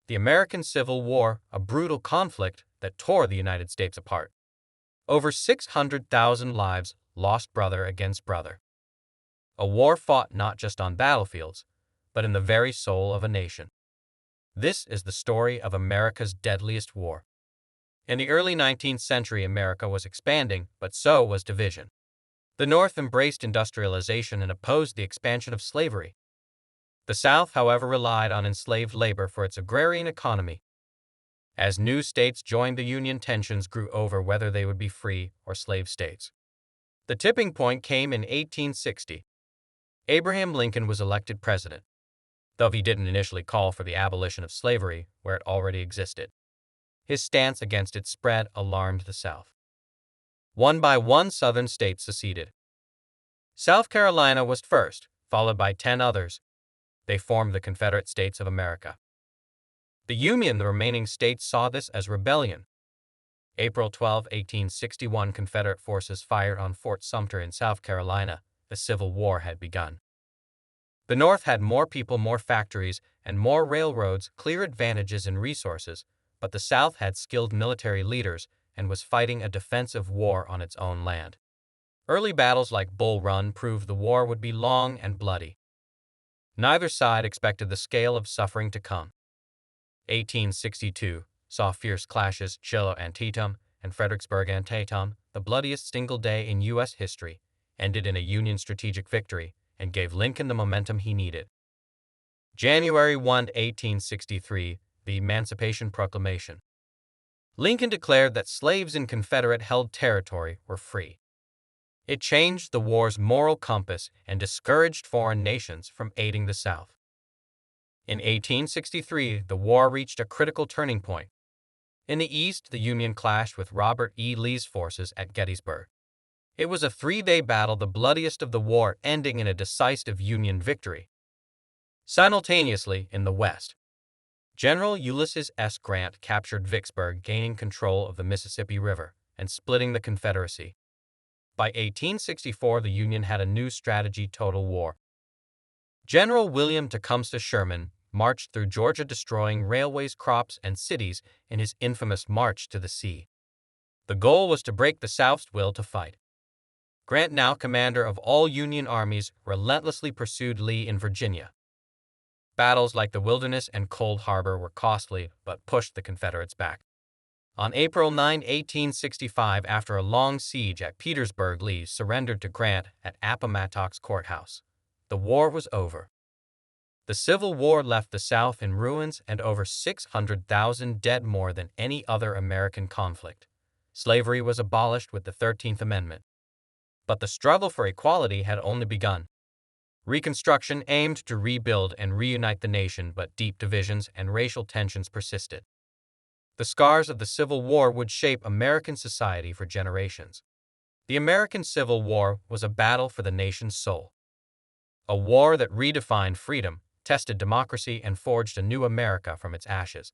The American Civil War, a brutal conflict that tore the United States apart. Over 600,000 lives lost brother against brother. A war fought not just on battlefields, but in the very soul of a nation. This is the story of America's deadliest war. In the early 19th century, America was expanding, but so was division. The North embraced industrialization and opposed the expansion of slavery. The South, however, relied on enslaved labor for its agrarian economy. As new states joined the Union, tensions grew over whether they would be free or slave states. The tipping point came in 1860. Abraham Lincoln was elected president, though he didn't initially call for the abolition of slavery where it already existed. His stance against its spread alarmed the South. One by one, Southern states seceded. South Carolina was first, followed by 10 others. They formed the Confederate States of America. The Union, the remaining states, saw this as rebellion. April 12, 1861, Confederate forces fired on Fort Sumter in South Carolina. The Civil War had begun. The North had more people, more factories, and more railroads, clear advantages in resources, but the South had skilled military leaders and was fighting a defensive war on its own land. Early battles like Bull Run proved the war would be long and bloody. Neither side expected the scale of suffering to come. 1862 saw fierce clashes. Shiloh, Antietam, and Fredericksburg, Antietam, the bloodiest single day in U.S. history, ended in a Union strategic victory and gave Lincoln the momentum he needed. January 1, 1863, the Emancipation Proclamation. Lincoln declared that slaves in Confederate-held territory were free. It changed the war's moral compass and discouraged foreign nations from aiding the South. In 1863, the war reached a critical turning point. In the East, the Union clashed with Robert E. Lee's forces at Gettysburg. It was a 3-day battle, the bloodiest of the war, ending in a decisive Union victory. Simultaneously, in the West, General Ulysses S. Grant captured Vicksburg, gaining control of the Mississippi River and splitting the Confederacy. By 1864, the Union had a new strategy: total war. General William Tecumseh Sherman marched through Georgia, destroying railways, crops, and cities in his infamous March to the Sea. The goal was to break the South's will to fight. Grant, now commander of all Union armies, relentlessly pursued Lee in Virginia. Battles like the Wilderness and Cold Harbor were costly but pushed the Confederates back. On April 9, 1865, after a long siege at Petersburg, Lee surrendered to Grant at Appomattox Courthouse. The war was over. The Civil War left the South in ruins and over 600,000 dead, more than any other American conflict. Slavery was abolished with the 13th Amendment. But the struggle for equality had only begun. Reconstruction aimed to rebuild and reunite the nation, but deep divisions and racial tensions persisted. The scars of the Civil War would shape American society for generations. The American Civil War was a battle for the nation's soul. A war that redefined freedom, tested democracy, and forged a new America from its ashes.